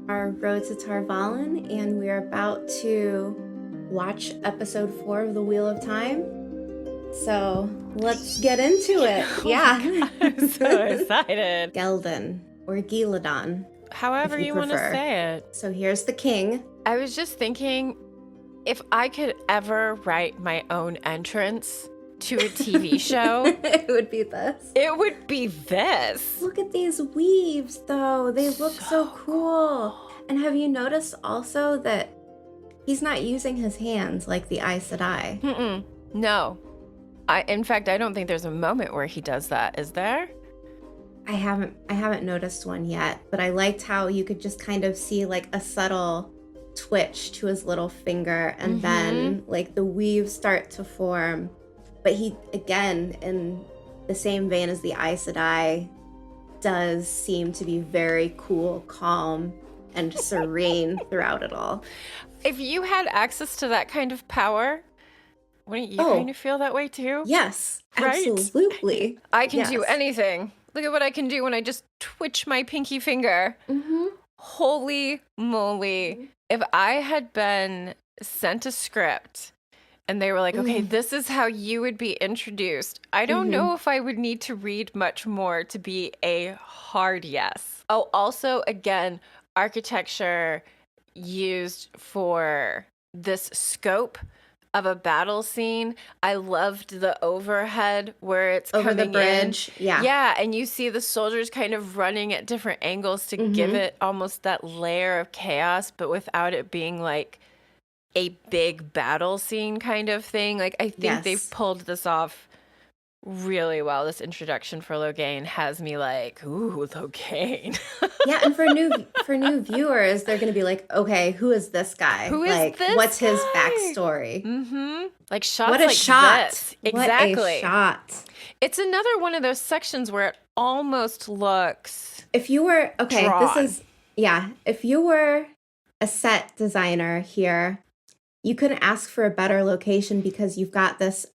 our road to Valon, and we're about to watch episode 4 of The Wheel of Time. So let's get into it. Yeah. I'm so excited. Gelden or Giladon. However you want to say it. So here's the king. I was just thinking, if I could ever write my own entrance to a TV show, it would be this. It would be this. Look at these weaves, though. They look so cool. And have you noticed also that he's not using his hands like the Aes Sedai? No. In fact, I don't think there's a moment where he does that. Is there? I haven't noticed one yet, but I liked how you could just kind of see like a subtle twitch to his little finger, and then like the weaves start to form. But he, again, in the same vein as the Aes Sedai, does seem to be very cool, calm, and serene throughout it all. If you had access to that kind of power, wouldn't you kind of feel that way too? Yes, right? Absolutely. I can do anything. Look at what I can do when I just twitch my pinky finger. Holy moly. If I had been sent a script and they were like, okay, this is how you would be introduced, I don't know if I would need to read much more to be a hard yes. Oh, also, again, architecture used for this scope of a battle scene. I loved the overhead where it's over coming the bridge. In. Yeah, and you see the soldiers kind of running at different angles to give it almost that layer of chaos, but without it being like a big battle scene kind of thing. Like, I think they've pulled this off really well. This introduction for Logain has me like, ooh, Logain. Yeah, and for new viewers, they're going to be like, okay, who is this guy? Who is like, this what's guy? his backstory? Like shots what a like shot. This. Exactly. What a shot. It's another one of those sections where it almost looks if you were drawn. If you were a set designer here, you couldn't ask for a better location because you've got this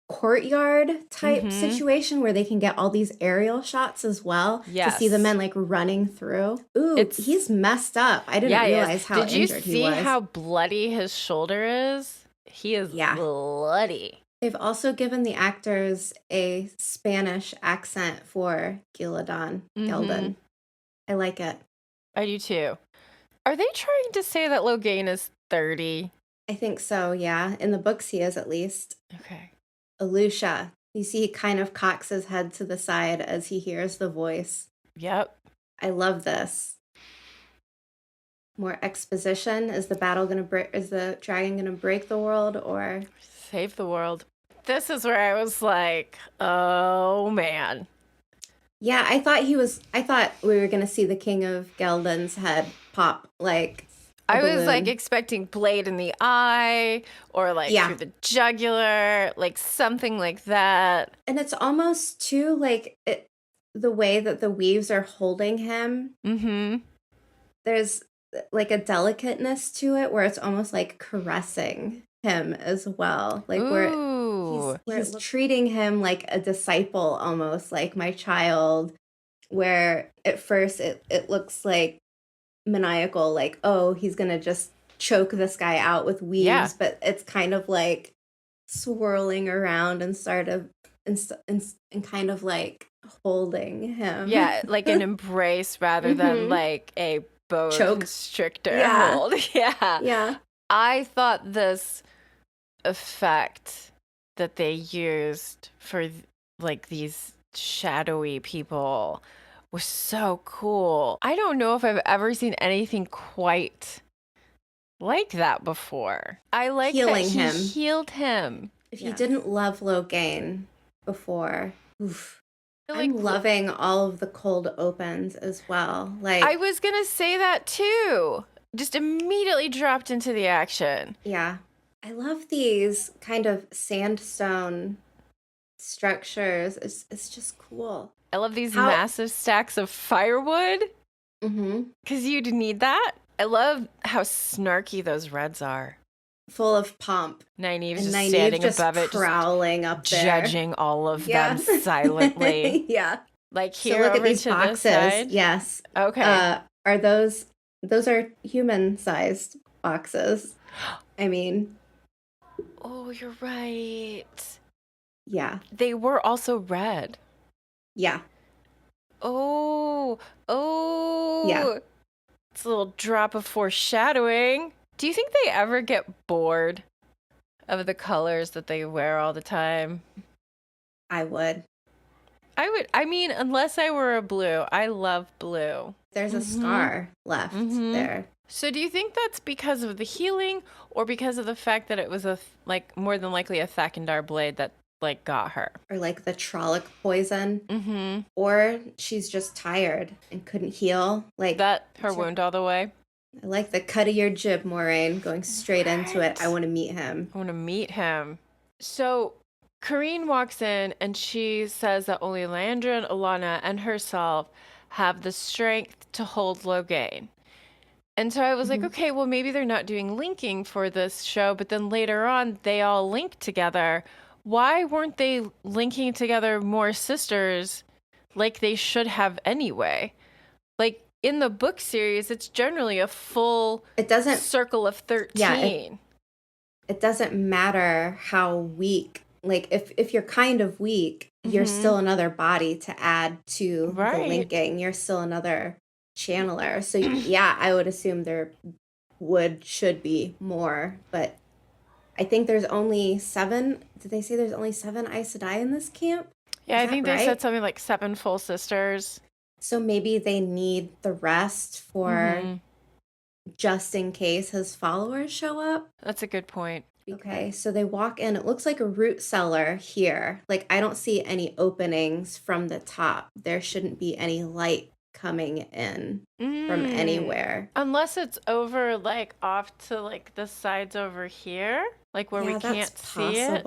courtyard type situation where they can get all these aerial shots as well to see the men like running through. Ooh, he's messed up. I didn't realize how injured he was. Did you see how bloody his shoulder is? He is bloody. They've also given the actors a Spanish accent for Gelden. I like it. I do too. Are they trying to say that Logain is 30? I think so, yeah. In the books he is, at least. Okay. Alusha. You see he kind of cocks his head to the side as he hears the voice. Yep. I love this. More exposition. Is the dragon gonna break the world or save the world? This is where I was like, oh man. Yeah, I thought we were gonna see the King of Gelden's head pop like I was like expecting blade in the eye or like through the jugular, like something like that. And it's almost too like the way that the weaves are holding him. There's like a delicateness to it where it's almost like caressing him as well. Like where he's treating him like a disciple, almost like my child, where at first it looks like maniacal, like, oh, he's gonna just choke this guy out with weaves, but it's kind of like swirling around and and kind of like holding him. Yeah, like an embrace rather than like a boa constrictor hold. Yeah. I thought this effect that they used for like these shadowy people was so cool. I don't know if I've ever seen anything quite like that before. I like healing that him. Healed him. If you didn't love Logain before, I'm loving all of the cold opens as well. Like I was gonna say that too. Just immediately dropped into the action. Yeah. I love these kind of sandstone structures. It's just cool. I love these massive stacks of firewood. Because you'd need that. I love how snarky those reds are. Full of pomp. Nynaeve's just standing above it, prowling up there, judging all of them silently. Yeah. Like here, so look over at these to boxes. This side. Yes. Okay. Are those Those are human-sized boxes. I mean, Oh, you're right. yeah. They were also red. Yeah. Oh, Yeah. oh. It's a little drop of foreshadowing. Do you think they ever get bored of the colors that they wear all the time? I would. I would, I mean, unless I were a blue. I love blue. There's a scar left there. So do you think that's because of the healing or because of the fact that it was like more than likely a Thakandar blade that like got her? Or like the Trolloc poison. Or she's just tired and couldn't heal. Like That her wound all the way? I like the cut of your jib, Moraine, going straight into it. I want to meet him. I want to meet him. So Karine walks in and she says that only Landra, Alana, and herself have the strength to hold Logain. And so I was like, okay, well, maybe they're not doing linking for this show, but then later on, they all link together. Why weren't they linking together more sisters like they should have anyway? Like in the book series, it's generally a full circle of 13. Yeah, it doesn't matter how weak. Like if you're kind of weak, you're still another body to add to the linking. You're still another channeler. So yeah, I would assume there should be more, but I think there's only 7. Did they say there's only 7 Aes Sedai in this camp? Yeah, I think they said something like 7 full sisters. So maybe they need the rest for just in case his followers show up. That's a good point. Okay, so they walk in. It looks like a root cellar here. Like I don't see any openings from the top. There shouldn't be any light coming in from anywhere. Unless it's over like off to like the sides over here, like where we can't see it.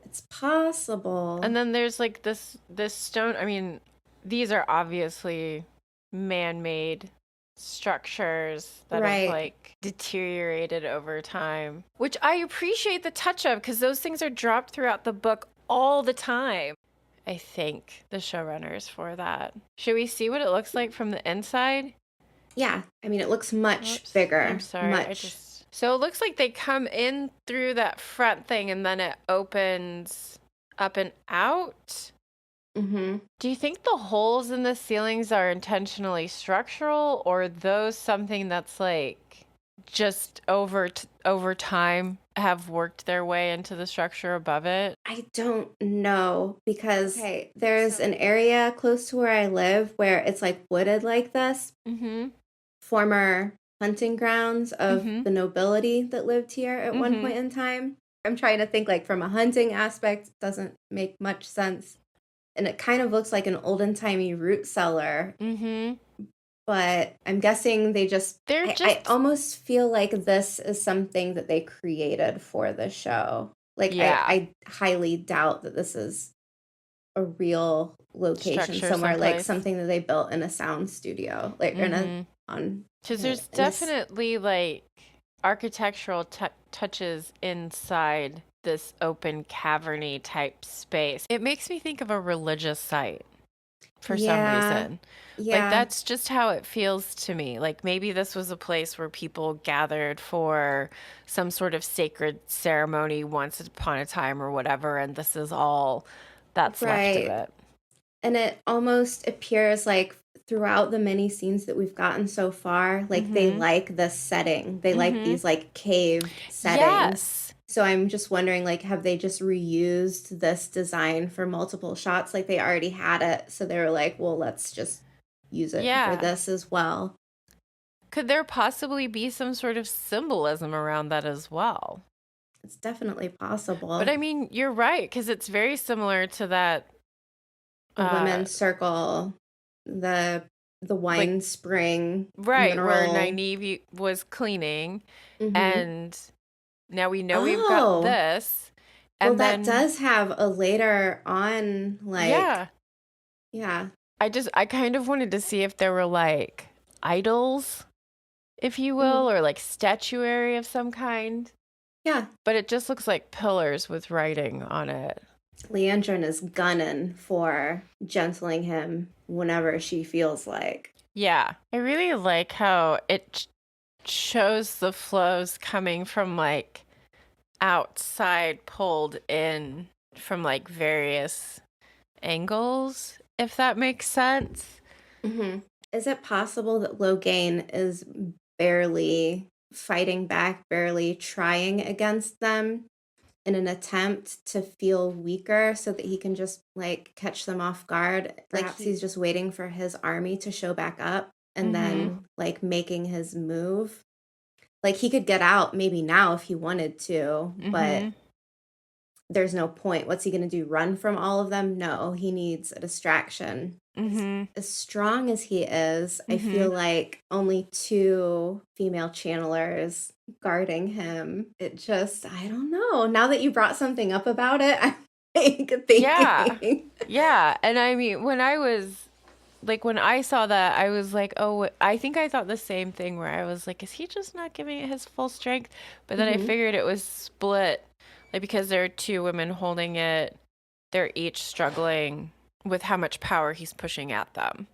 It's possible. And then there's like this stone. I mean, these are obviously man-made structures that have like deteriorated over time, which I appreciate the touch of because those things are dropped throughout the book all the time. I thank the showrunners for that. Should we see what it looks like from the inside? Yeah. I mean, it looks much bigger. I'm sorry. So it looks like they come in through that front thing and then it opens up and out. Do you think the holes in the ceilings are intentionally structural or are those something that's like just over time have worked their way into the structure above it? I don't know because there's an area close to where I live where it's like wooded like this. Former hunting grounds of the nobility that lived here at one point in time. I'm trying to think like from a hunting aspect, it doesn't make much sense. And it kind of looks like an olden-timey root cellar. But I'm guessing I almost feel like this is something that they created for the show. Like, I highly doubt that this is a real location somewhere, like something that they built in a sound studio. Like, because there's definitely, like, architectural touches inside this open caverny type space. It makes me think of a religious site for some reason. Like that's just how it feels to me. Like maybe this was a place where people gathered for some sort of sacred ceremony once upon a time or whatever, and this is all that's left of it. And it almost appears like throughout the many scenes that we've gotten so far, like they like this setting. They like these like cave settings. Yes. So I'm just wondering, like, have they just reused this design for multiple shots? Like they already had it. So they were like, well, let's just use it for this as well. Could there possibly be some sort of symbolism around that as well? It's definitely possible. But I mean, you're right, because it's very similar to that. The women's circle, the wine spring. Right, mineral. Where Nynaeve was cleaning. And now we know we've got this. And then, that does have a later on, like... Yeah. I kind of wanted to see if there were, like, idols, if you will, or, like, statuary of some kind. Yeah. But it just looks like pillars with writing on it. Leandrin is gunning for gentling him whenever she feels like. Yeah. I really like how it shows the flows coming from like outside, pulled in from like various angles, if that makes sense. Mm-hmm. Is it possible that Logain is barely fighting back, barely trying against them in an attempt to feel weaker so that he can just like catch them off guard? Perhaps he's just waiting for his army to show back up and then like making his move. Like he could get out maybe now if he wanted to, but there's no point. What's he going to do? Run from all of them? No, he needs a distraction. As strong as he is, I feel like only two female channelers guarding him. It just, I don't know. Now that you brought something up about it, I'm like thinking. Yeah. And I mean, when I saw that, I was like, oh, I think I thought the same thing where I was like, is he just not giving it his full strength? But then I figured it was split, like because there are two women holding it, they're each struggling with how much power he's pushing at them.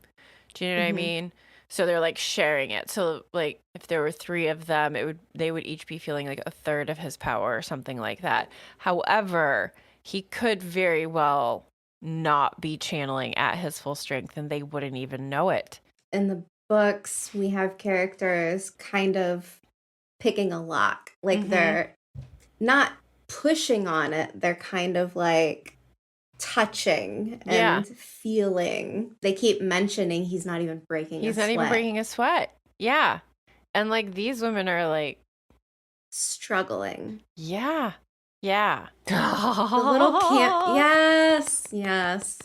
Do you know what I mean? So they're like sharing it. So like if there were three of them, they would each be feeling like a third of his power or something like that. However, he could very well not be channeling at his full strength and they wouldn't even know it. In the books, we have characters kind of picking a lock. Like they're not pushing on it. They're kind of like touching and feeling. They keep mentioning he's not even breaking He's not even breaking a sweat. Yeah. And like these women are like struggling. Yeah. Yeah. The little can't. Yes. Yes.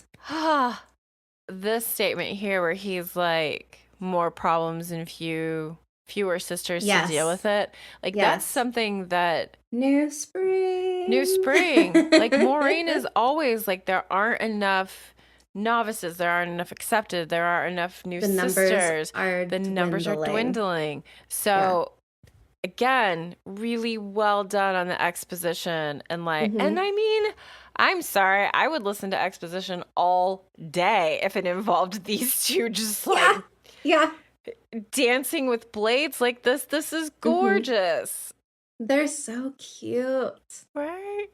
This statement here where he's like more problems and fewer sisters to deal with it. Like that's something that New spring. Like Maureen is always like there aren't enough novices, there aren't enough accepted, there aren't enough new sisters. The numbers are dwindling. So again, really well done on the exposition and like and I mean, I'm sorry, I would listen to exposition all day if it involved these two just like dancing with blades like this. This is gorgeous. They're so cute. Right?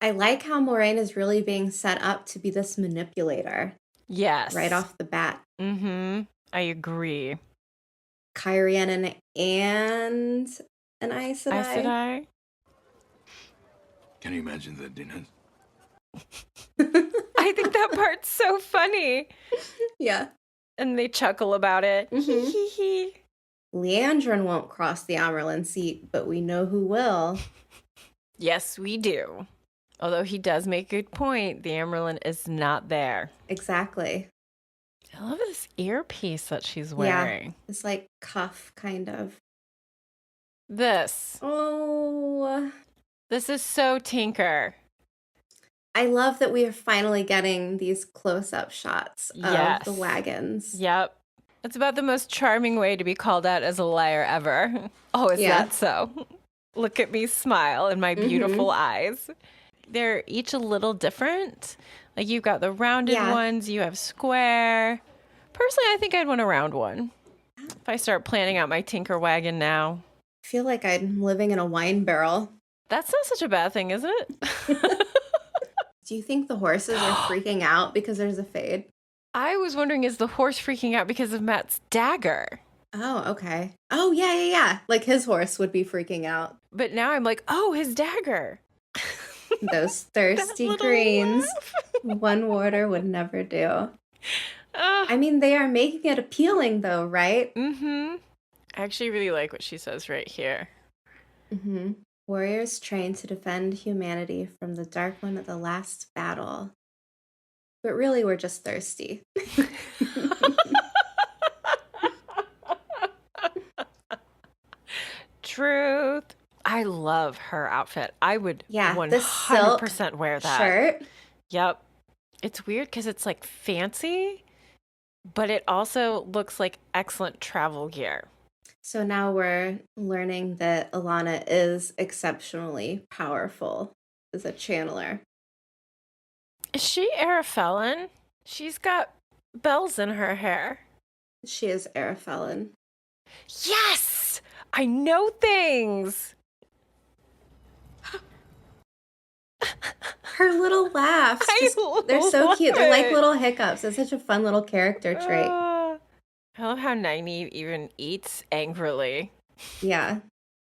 I like how Moraine is really being set up to be this manipulator. Yes. Right off the bat. I agree. Kyrian and an Aes Sedai. Aes Sedai. Can you imagine the dinner? I think that part's so funny. Yeah. And they chuckle about it. Leandrin won't cross the Amerlin seat, but we know who will. Yes, we do. Although he does make a good point, the Amerlin is not there. Exactly. I love this earpiece that she's wearing. Yeah, it's like cuff, kind of. This. Oh. This is so Tinker. I love that we are finally getting these close-up shots of the wagons. Yep. It's about the most charming way to be called out as a liar ever. Oh, is that so? Look at me smile in my beautiful eyes. They're each a little different. Like you've got the rounded ones, you have square. Personally, I think I'd want a round one. If I start planning out my Tinker wagon now. I feel like I'm living in a wine barrel. That's not such a bad thing, is it? Do you think the horses are freaking out because there's a fade? I was wondering, is the horse freaking out because of Matt's dagger? Oh, okay. Oh, yeah. Like his horse would be freaking out. But now I'm like, oh, his dagger. Those thirsty greens. One warder would never do. I mean, they are making it appealing, though, right? I actually really like what she says right here. Warriors trained to defend humanity from the Dark One at the last battle. But really, we're just thirsty. Truth. I love her outfit. I would 100% wear that shirt. Yep. It's weird because it's like fancy, but it also looks like excellent travel gear. So now we're learning that Alana is exceptionally powerful as a channeler. Is she Arafellan? She's got bells in her hair. She is Felon. Yes! I know things! Her little laughs, they're so cute. They're like little hiccups. It's such a fun little character trait. I love how Nynaeve even eats angrily. Yeah.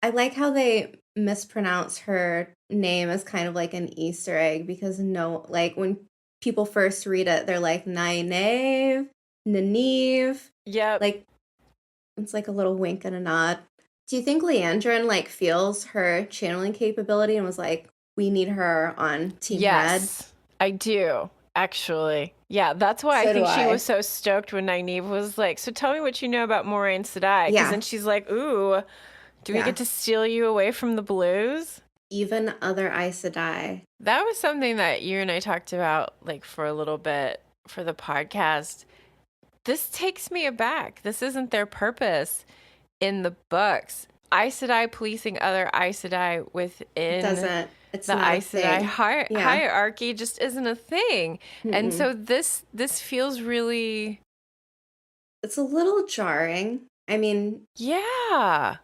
I like how they mispronounce her name as kind of like an Easter egg because when people first read it, they're like Nynaeve, Nynaeve. Yep. Like, it's like a little wink and a nod. Do you think Leandrin like feels her channeling capability and was like, we need her on Team Red? I do, actually. Yeah, that's why I think she was so stoked when Nynaeve was like, so tell me what you know about Aes Sedai. Because then she's like, ooh, do we get to steal you away from the Blues? Even other Aes Sedai. That was something that you and I talked about like for a little bit for the podcast. This takes me aback. This isn't their purpose in the books. Aes Sedai policing other Aes Sedai within the Aes Sedai hierarchy just isn't a thing. Mm-mm. And so this feels really... It's a little jarring. I mean... Yeah.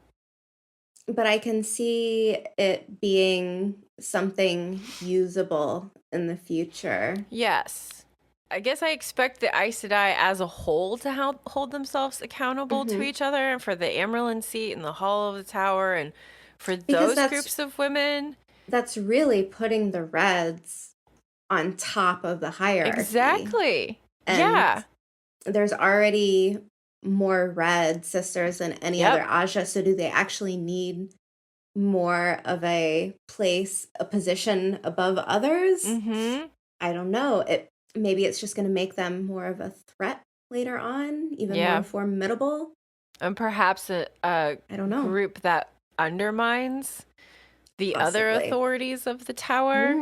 But I can see it being something usable in the future. Yes. I guess I expect the Aes Sedai as a whole to hold themselves accountable to each other, and for the Amyrlin seat and the Hall of the Tower, and for those groups of women. That's really putting the Reds on top of the hierarchy. Exactly. And there's already more Red sisters than any other Aja, so do they actually need more of a position above others? Mm-hmm. I don't know. Maybe it's just going to make them more of a threat later on, even more formidable. And perhaps I don't know, group that undermines the other authorities of the tower.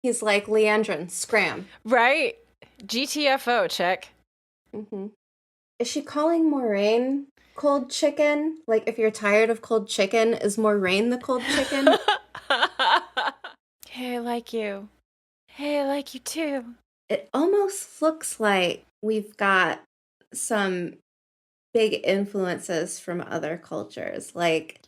He's like, Leandrin, scram. Right? GTFO, check. Mm-hmm. Is she calling Moraine cold chicken? Like, if you're tired of cold chicken, is Moraine the cold chicken? Hey, I like you. Hey, I like you too. It almost looks like we've got some big influences from other cultures. Like,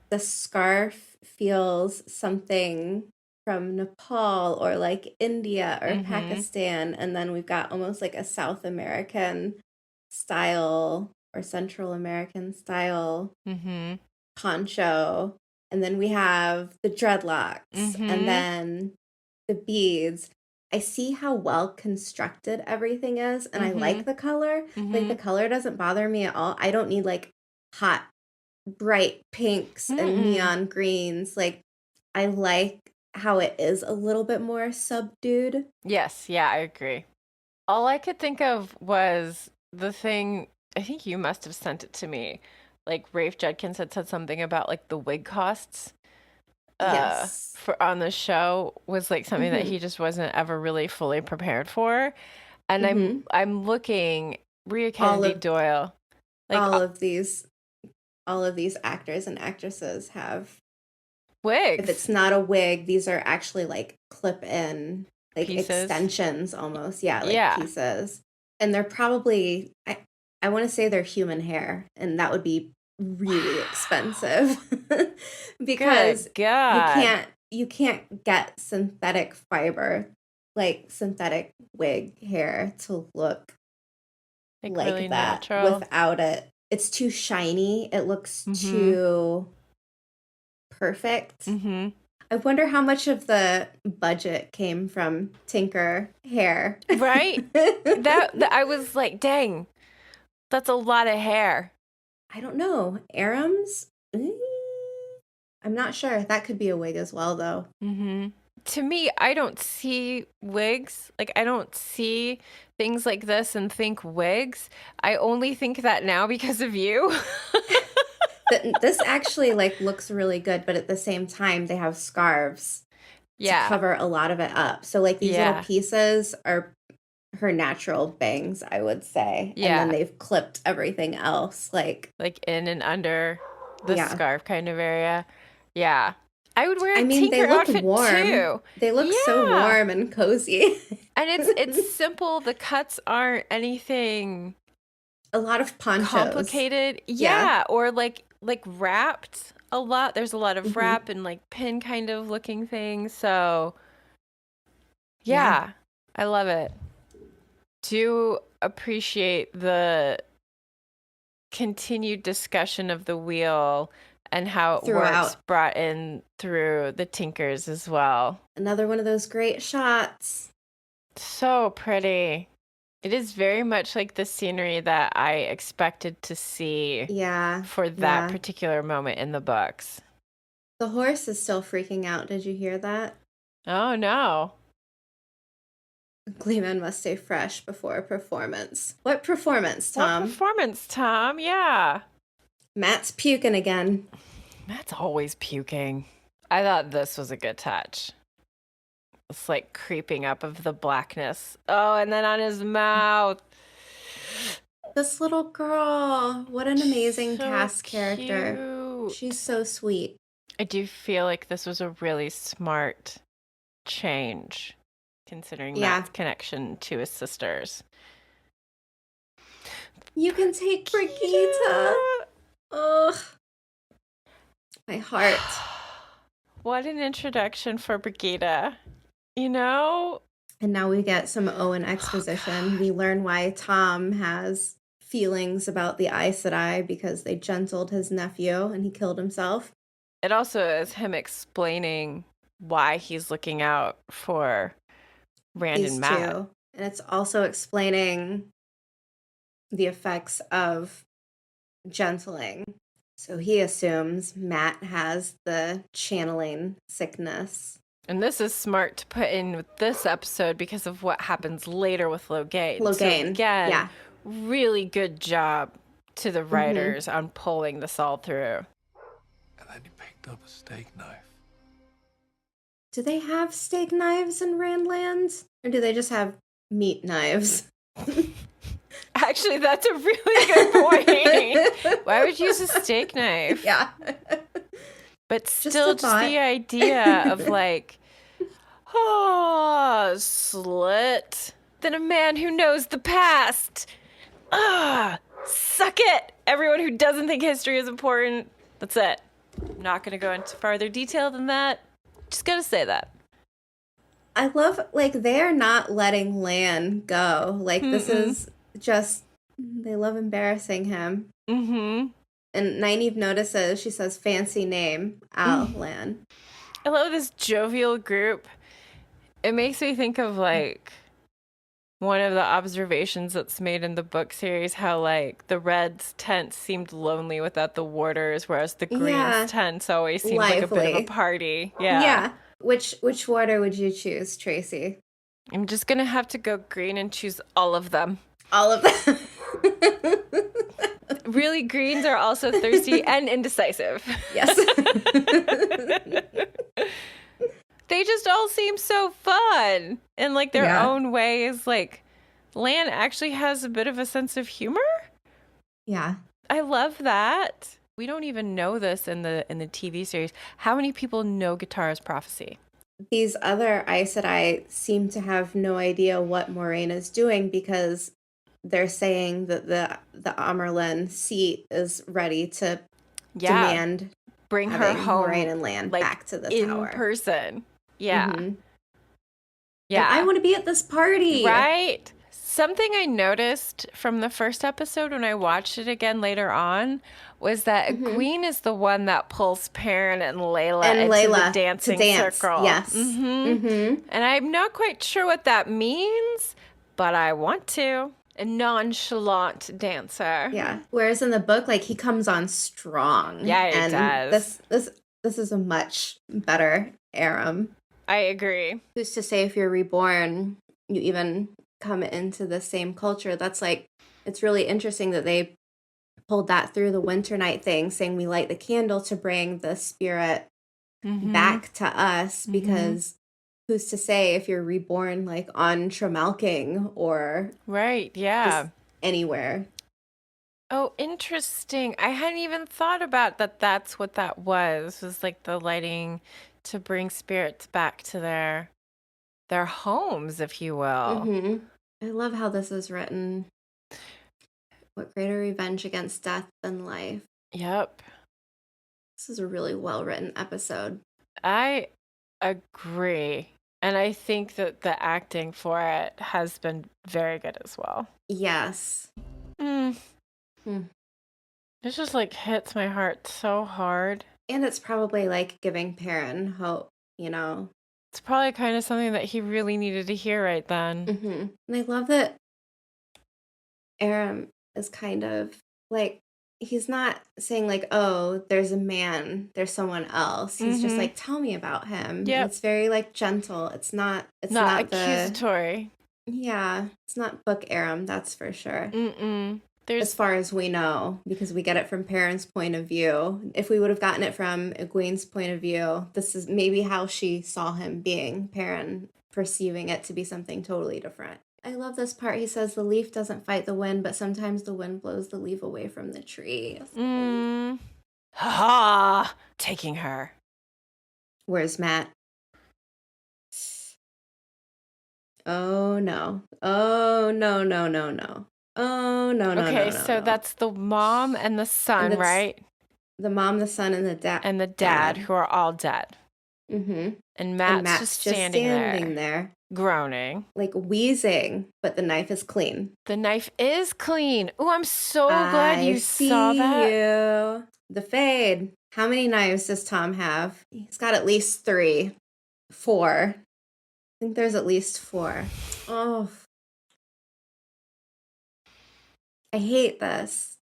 the scarf feels something from Nepal or like India or Pakistan. And then we've got almost like a South American style or Central American style poncho. And then we have the dreadlocks and then the beads. I see how well constructed everything is, and I like the color. Like, the color doesn't bother me at all. I don't need like hot, bright pinks and neon greens. Like, I like how it is a little bit more subdued. Yes, yeah, I agree. All I could think of was the thing, I think you must have sent it to me. Like, Rafe Judkins had said something about like the wig costs. For on the show was like something that he just wasn't ever really fully prepared for. And I'm looking Rhea Kennedy Doyle. Like all of these actors and actresses have wigs. If it's not a wig, these are actually like clip-in, like pieces. Extensions almost. Yeah, pieces. And they're probably I want to say they're human hair, and that would be really expensive because you can't get synthetic fiber, like synthetic wig hair, to look like really that natural. Without it. It's too shiny. It looks too perfect. I wonder how much of the budget came from Tinker hair. Right? that I was like, dang, that's a lot of hair. I don't know. Aram's? I'm not sure. That could be a wig as well, though. To me, I don't see wigs. Like, I don't see things like this and think wigs. I only think that now because of you. This actually like looks really good, but at the same time, they have scarves to cover a lot of it up. So like these little pieces are her natural bangs, I would say. Yeah. And then they've clipped everything else. Like in and under the scarf kind of area. Yeah. I would wear a Tinker they look outfit warm. too. They look so warm and cozy. And it's simple. The cuts aren't anything a lot of ponchos. Complicated. Yeah. Or like wrapped a lot. There's a lot of wrap and like pin kind of looking things. So yeah. I love it. Do appreciate the continued discussion of the wheel and how it works brought in through the Tinkers as well. Another one of those great shots. So pretty. It is very much like the scenery that I expected to see for that particular moment in the books. The horse is still freaking out. Did you hear that? Oh, no. Gleeman must stay fresh before a performance. What performance, Tom? What performance, Tom? Yeah. Matt's puking again. Matt's always puking. I thought this was a good touch. It's like creeping up of the blackness. Oh, and then on his mouth. This little girl. What an amazing cast character. She's so sweet. I do feel like this was a really smart change, considering Matt's connection to his sisters. You can take Brigitte. Ugh. My heart. What an introduction for Brigitte. You know? And now we get some Owen exposition. We learn why Tom has feelings about the Aes Sedai because they gentled his nephew and he killed himself. It also is him explaining why he's looking out for Rand and Matt. And it's also explaining the effects of gentling. So he assumes Matt has the channeling sickness. And this is smart to put in with this episode because of what happens later with Logain. So again, really good job to the writers on pulling this all through. And then he picked up a steak knife. Do they have steak knives in Randlands? Or do they just have meat knives? Actually, that's a really good point. Why would you use a steak knife? Yeah. But still just the idea of like, slit. Then a man who knows the past. Suck it. Everyone who doesn't think history is important. That's it. I'm not going to go into farther detail than that. Just got to say that. I love, like, they're not letting Lan go. Like, this is just, they love embarrassing him. Mm-hmm. And Nynaeve notices, she says, fancy name, Lan. I love this jovial group. It makes me think of, like, one of the observations that's made in the book series, how, like, the Reds' tents seemed lonely without the warders, whereas the Greens' tents always seemed like a bit of a party. Yeah. Which warder would you choose, Tracy? I'm just going to have to go green and choose all of them. All of them. Really, greens are also thirsty and indecisive. Yes. They just all seem so fun in like their own ways. Like Lan actually has a bit of a sense of humor. Yeah. I love that. We don't even know this in the TV series. How many people know Guitar's prophecy? These other Aes Sedai seem to have no idea what Moraine is doing because they're saying that the Amerlin seat is ready to demand bring her home, Moraine and Lan like, back to the in tower. person. Yeah. Mm-hmm. Yeah. And I want to be at this party. Right. Something I noticed from the first episode when I watched it again later on was that Egwene is the one that pulls Perrin and Layla into the dancing circle. Yes. And I'm not quite sure what that means, but I want to. A nonchalant dancer. Yeah. Whereas in the book, like, he comes on strong. Yeah, it does. This is a much better Aram. I agree. Who's to say if you're reborn, you even come into the same culture? That's like, it's really interesting that they pulled that through the winter night thing, saying we light the candle to bring the spirit back to us, because who's to say if you're reborn like on Tremalking or just anywhere. Oh, interesting. I hadn't even thought about that. That's what that was like the lighting to bring spirits back to their their homes, if you will. Mm-hmm. I love how this is written. What greater revenge against death than life? Yep. This is a really well-written episode. I agree. And I think that the acting for it has been very good as well. Yes. It just like hits my heart so hard. And it's probably like giving Perrin hope, you know? It's probably kind of something that he really needed to hear right then. Mm-hmm. And I love that Aram is kind of like, he's not saying like, oh, there's a man, there's someone else. He's just like, tell me about him. Yeah. It's very like gentle. It's not accusatory. It's not book Aram, that's for sure. There's as far as we know, because we get it from Perrin's point of view. If we would have gotten it from Egwene's point of view, this is maybe how she saw him being, Perrin perceiving it to be something totally different. I love this part. He says, the leaf doesn't fight the wind, but sometimes the wind blows the leaf away from the tree. Ha! Taking her. Where's Matt? Oh, no. Oh, no, no, no, no. Oh, no, no, okay, no, so no. that's the mom and the son, right? The mom, the son, and the dad. And the dad, who are all dead. Mm-hmm. And Matt's just standing there. Groaning. Like wheezing, but the knife is clean. The knife is clean. Oh, I'm so glad you saw that. You. The fade. How many knives does Tom have? He's got at least 3. 4. I think there's at least 4. Oh. I hate this.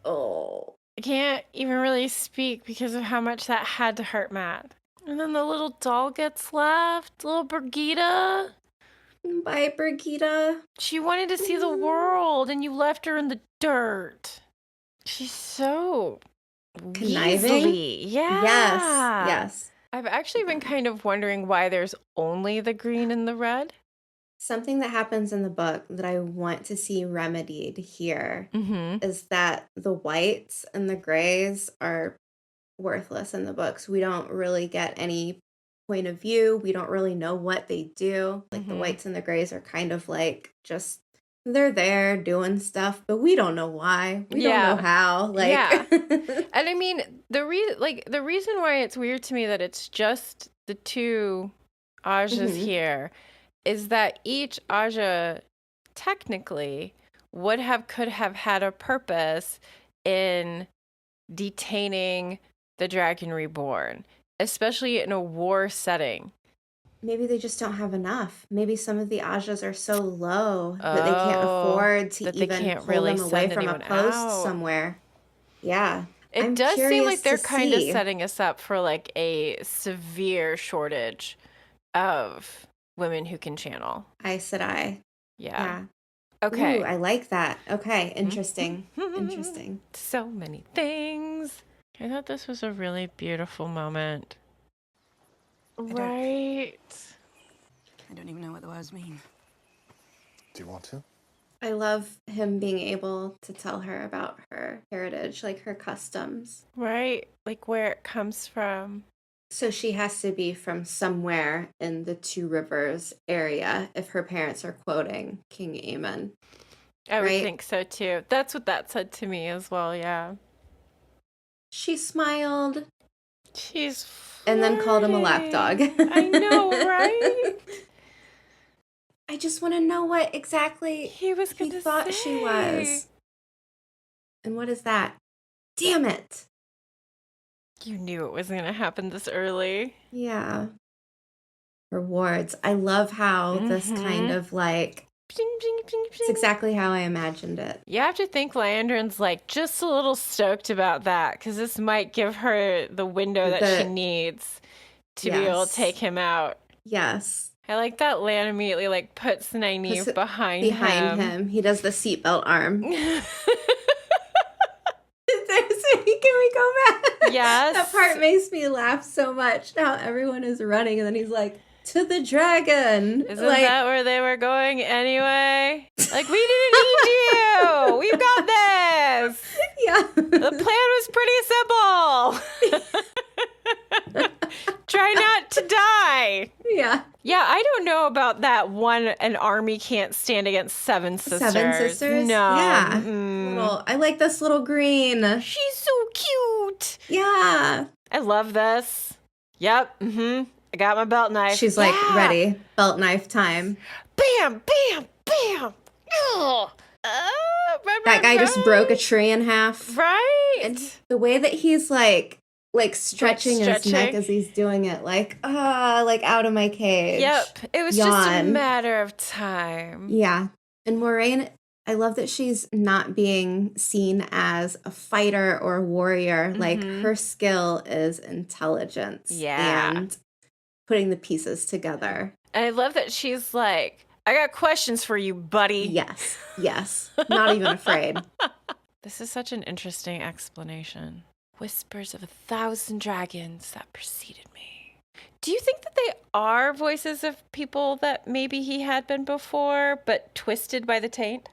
Oh. I can't even really speak because of how much that had to hurt Matt. And then the little doll gets left. Little Brigitte. Bye, Brigitte. She wanted to see the world, and you left her in the dirt. She's so conniving. Weaselly. Yeah. Yes. I've actually been kind of wondering why there's only the green and the red. Something that happens in the book that I want to see remedied here is that the whites and the grays are worthless in the books. We don't really get any point of view. We don't really know what they do. Like the whites and the grays are kind of like just they're there doing stuff, but we don't know why. We don't know how. Like And I mean, the reason why it's weird to me that it's just the two Ajas here is that each Aja technically could have had a purpose in detaining the Dragon Reborn, especially in a war setting. Maybe they just don't have enough. Maybe some of the Ajas are so low that they can't afford to even pull them away from a post somewhere. Yeah. It does seem like they're kind of setting us up for like a severe shortage of women who can channel. Aes Sedai. Yeah. Okay. Ooh, I like that. Okay. Interesting. Interesting. So many things. I thought this was a really beautiful moment. Right. I don't even know what the words mean. Do you want to? I love him being able to tell her about her heritage, like her customs. Right. Like where it comes from. So she has to be from somewhere in the Two Rivers area if her parents are quoting King Aemon. I would think so too. That's what that said to me as well, yeah. She smiled. She's and then called him a lapdog. I know, right? I just want to know what exactly he thought she was. And what is that? Damn it. You knew it was going to happen this early. Yeah. Rewards. I love how this kind of like, it's exactly how I imagined it. You have to think Landron's like just a little stoked about that because this might give her the window that she needs to be able to take him out. Yes. I like that Lan immediately like puts Nynaeve behind him. He does the seatbelt arm. Can we go back? Yes. That part makes me laugh so much. How everyone is running and then he's like, to the dragon. Isn't that where they were going anyway? Like, we didn't need you. We've got this. Yeah. The plan was pretty simple. Try not to die. Yeah. Yeah, I about that an army can't stand against seven sisters. Seven sisters? No. Yeah. Mm-mm. I like this little green. She's so cute. Yeah. I love this. Yep. I got my belt knife. She's like, ready. Belt knife time. Bam, bam, bam. Ugh. That guy just broke a tree in half. Right. And the way that he's like stretching his neck as he's doing it, like out of my cage. Yep. It was just a matter of time. Yeah. And Moiraine, I love that she's not being seen as a fighter or a warrior. Like, her skill is intelligence. Yeah. And putting the pieces together. And I love that she's like, I got questions for you, buddy. Yes. Yes. Not even afraid. This is such an interesting explanation. Whispers of 1,000 dragons that preceded me. Do you think that they are voices of people that maybe he had been before, but twisted by the taint?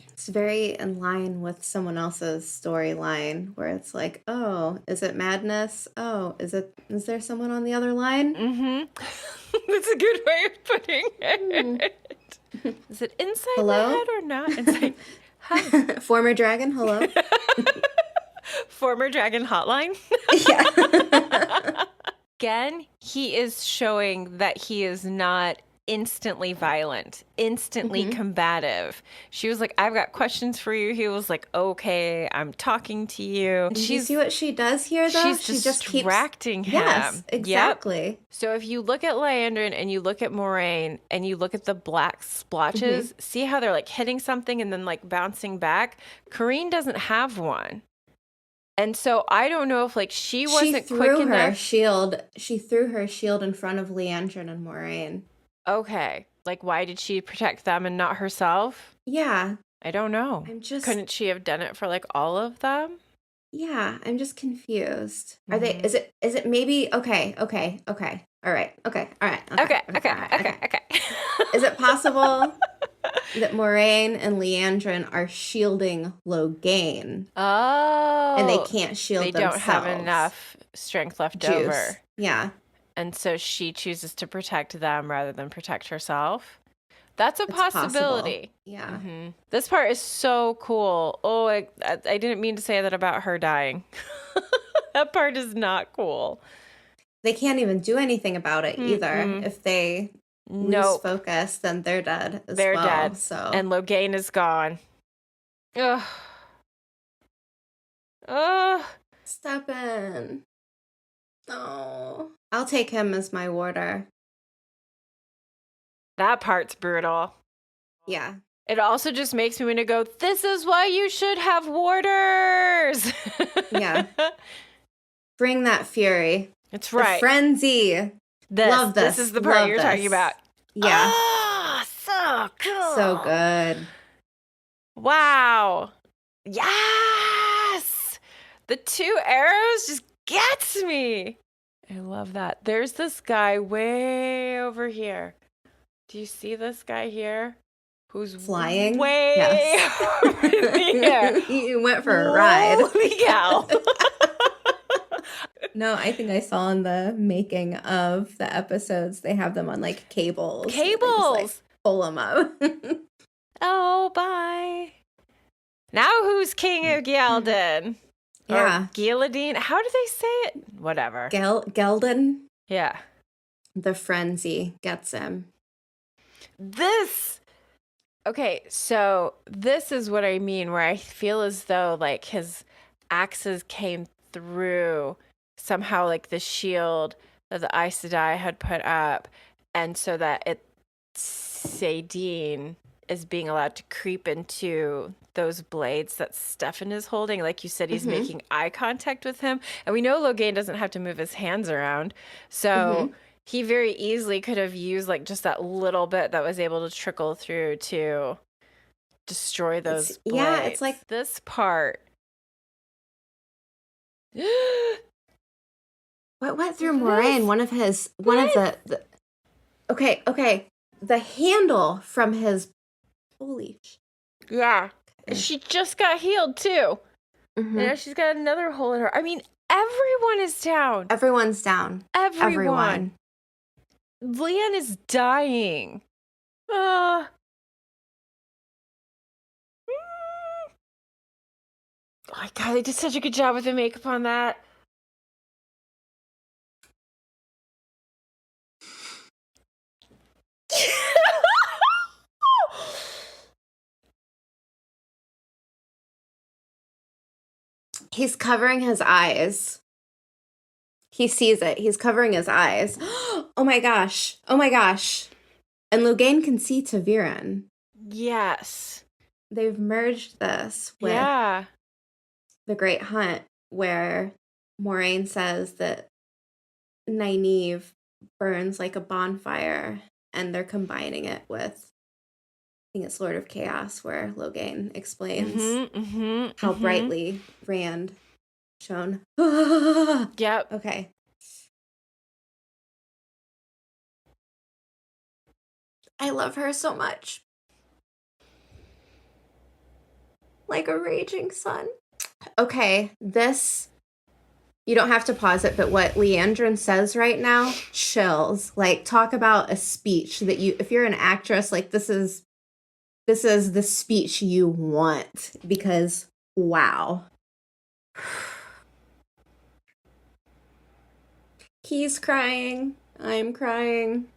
It's very in line with someone else's storyline where it's like, oh, is it madness? Oh, is there someone on the other line? That's a good way of putting it. Is it inside Hello? my head or not? Inside. Hi. Former dragon, hello? Former dragon hotline? Yeah. Again, he is showing that he is not instantly violent, instantly combative. She was like, I've got questions for you. He was like, okay, I'm talking to you. Do you see what she does here, though? She's distracting him. Yes, exactly. Yep. So if you look at Liandrin and you look at Moiraine and you look at the black splotches, see how they're like hitting something and then like bouncing back? Karine doesn't have one. And so I don't know if like she wasn't quick enough. She threw her shield in front of Liandrin and Moiraine. Okay. Like, why did she protect them and not herself? Yeah. I don't know. Couldn't she have done it for like all of them? Yeah, I'm just confused. Are they, is it maybe, okay. All right. Okay. Is it possible that Moiraine and Liandrin are shielding Logain? Oh. And they can't shield themselves. They don't have enough strength left over. Yeah. And so she chooses to protect them rather than protect herself. That's a Possible. possibility. Yeah. This part is so cool. Oh, I didn't mean to say that about her dying. That part is not cool. They can't even do anything about it either. If they lose focus, then they're dead as well. They're dead. So. And Logain is gone. Ugh. Step in. Oh. I'll take him as my warder. That part's brutal. Yeah. It also just makes me want to go, this is why you should have warders. Yeah. Bring that fury. It's right. The frenzy. Love this. This is the part you're talking about. Yeah. Oh, so cool. So good. Wow. Yes. The 2 arrows just gets me. I love that. There's this guy way over here. Do you see this guy here? Who's flying? Way over here. You went for a ride. Holy cow. No, I think I saw in the making of the episodes, they have them on like cables. Cables. Just, like, pull them up. Oh, bye. Now who's King of Ghealdan? Yeah. Or Ghealadine? How do they say it? Whatever. Gelden. Yeah. The frenzy gets him. Okay, so this is what I mean, where I feel as though like his axes came through somehow, like the shield that the Aes Sedai had put up, and so that Sadine is being allowed to creep into those blades that Stefan is holding. Like you said, he's making eye contact with him, and we know Logain doesn't have to move his hands around, so he very easily could have used like just that little bit that was able to trickle through to destroy those blades. Yeah, it's like this part. What went through Moiraine? One of the okay. The handle from his holy Yeah. She just got healed too. And now she's got another hole in her. I mean, everyone is down. Everyone's down. Everyone. Leanne is dying. Oh my God, they did such a good job with the makeup on that. He's covering his eyes. He sees it. He's covering his eyes. Oh my gosh. Oh my gosh. And Logain can see Taviran. Yes. They've merged this with The Great Hunt, where Moraine says that Nynaeve burns like a bonfire, and they're combining it with, I think it's Lord of Chaos, where Logain explains how brightly Rand shone. Yep. Okay. I love her so much. Like a raging sun. Okay, this, you don't have to pause it, but what Leandrin says right now, chills. Like, talk about a speech that you, if you're an actress, like this is the speech you want, because wow. He's crying. I'm crying.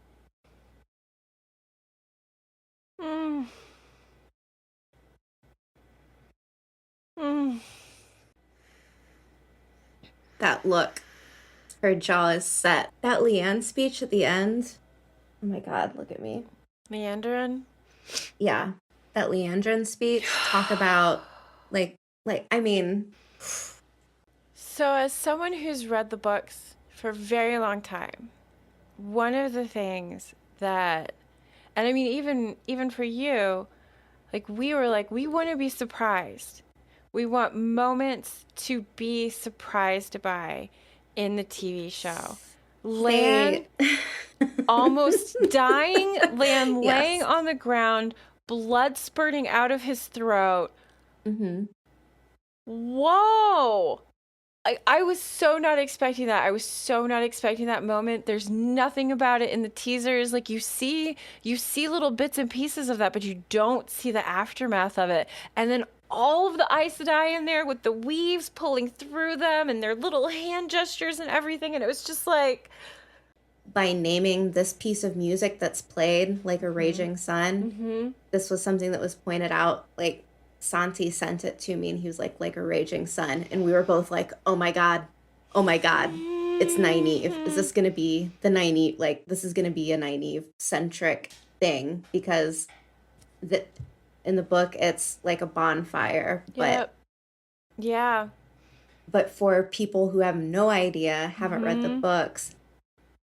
That look. Her jaw is set. That Leanne speech at the end. Oh my God, look at me. Leandrin? Yeah. That Leandrin speech. Talk about, I mean. So, as someone who's read the books for a very long time, one of the things that, and I mean, even for you, we want to be surprised. We want moments to be surprised by in the TV show. Lan almost dying, Lan laying on the ground, blood spurting out of his throat. Whoa! I was so not expecting that. I was so not expecting that moment. There's nothing about it in the teasers. Like, you see little bits and pieces of that, but you don't see the aftermath of it. And then all of the Aes Sedai in there with the weaves pulling through them and their little hand gestures and everything. And it was just like, by naming this piece of music that's played like a raging sun, this was something that was pointed out. Like, Santi sent it to me, and he was like a raging sun. And we were both like, oh my God, it's Nynaeve. Is this going to be the Nynaeve? Like, this is going to be a Nynaeve-centric thing, because in the book, it's like a bonfire. But But for people who have no idea, haven't read the books,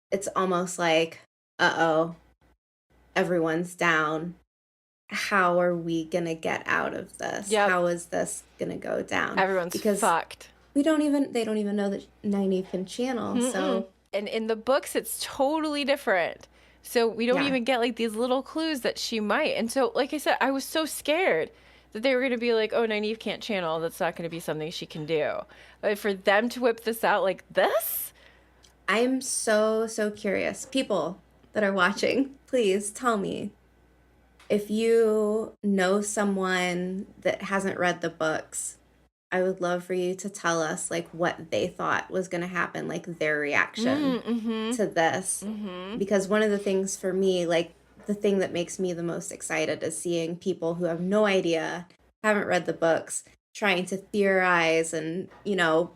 it's almost like, uh-oh, everyone's down. How are we going to get out of this? How is this going to go down? Everyone's fucked. They don't even know that Nynaeve can channel. So, and in the books, it's totally different. So we don't even get like these little clues that she might. And so, like I said, I was so scared that they were going to be like, oh, Nynaeve can't channel. That's not going to be something she can do. But for them to whip this out like this? I'm so curious. People that are watching, please tell me. If you know someone that hasn't read the books, I would love for you to tell us like what they thought was going to happen, like their reaction to this. Because one of the things for me, like the thing that makes me the most excited is seeing people who have no idea, haven't read the books, trying to theorize and,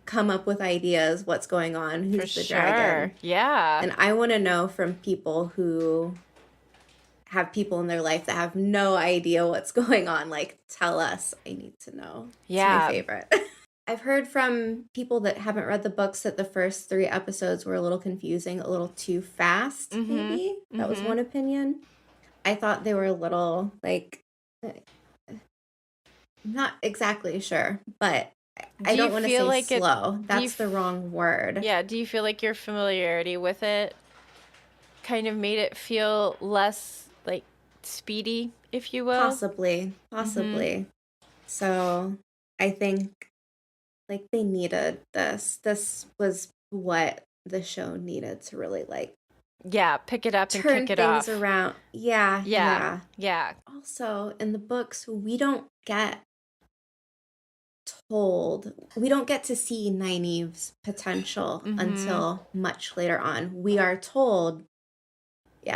come up with ideas, what's going on, who's the dragon. Yeah. And I want to know from people who have people in their life that have no idea what's going on. Like, tell us. I need to know. Yeah. It's my favorite. I've heard from people that haven't read the books that the first 3 episodes were a little confusing, a little too fast, maybe. That was one opinion. I thought they were a little, like, I'm not exactly sure, but I don't want to say like slow. That's the wrong word. Yeah, do you feel like your familiarity with it kind of made it feel less like speedy, if you will? Possibly. So I think like they needed this. This was what the show needed to really like pick it up and turn kick it things off. around. Yeah. Yeah. Also, in the books, we don't get to see Nynaeve's potential until much later on. We are told,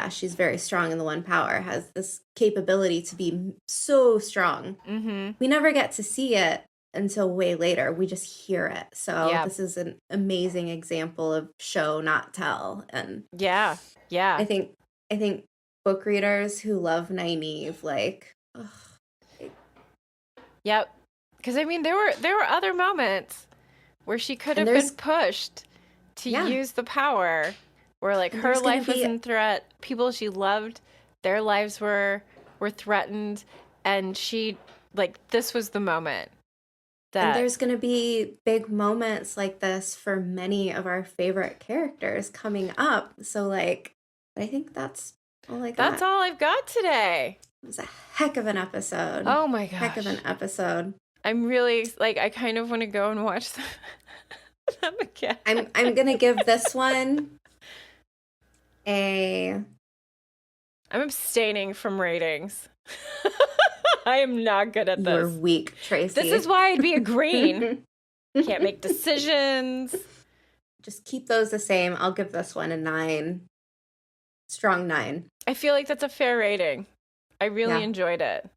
she's very strong in the One Power, has this capability to be so strong. We never get to see it until way later. We just hear it. So this is an amazing example of show, not tell. And I think book readers who love Nynaeve, like, Yep. Because I mean, there were other moments where she could have been pushed to use the power, where like her life was in threat. People she loved, their lives were threatened, and she, like, this was the moment. And there's going to be big moments like this for many of our favorite characters coming up. So, like, I think that's all I got. That's all I've got today. It was a heck of an episode. Oh my gosh. Heck of an episode. I'm really, like, I kind of want to go and watch them again. I'm going to give this one I'm abstaining from ratings. I am not good at this. You're weak, Tracy. This is why I'd be a green. Can't make decisions. Just keep those the same. I'll give this one a 9. Strong 9. I feel like that's a fair rating. I really enjoyed it.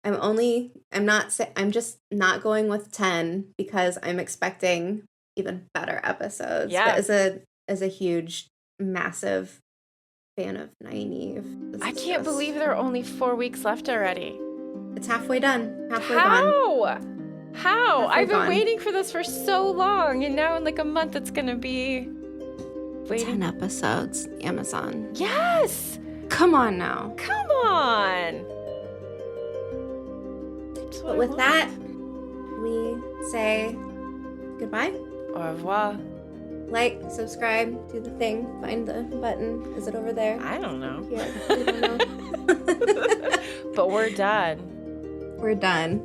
I'm just not going with 10 because I'm expecting even better episodes. Yeah. But as a huge, massive fan of Nynaeve. I can't believe there are only 4 weeks left already. It's halfway done. Halfway gone. How? I've been waiting for this for so long, and now in like a month it's gonna be 10 episodes. Amazon. Yes! Come on now. Come on! But with that, we say goodbye. Au revoir. Like, subscribe, do the thing, find the button. Is it over there? I don't know. Here. I don't know. But we're done. We're done.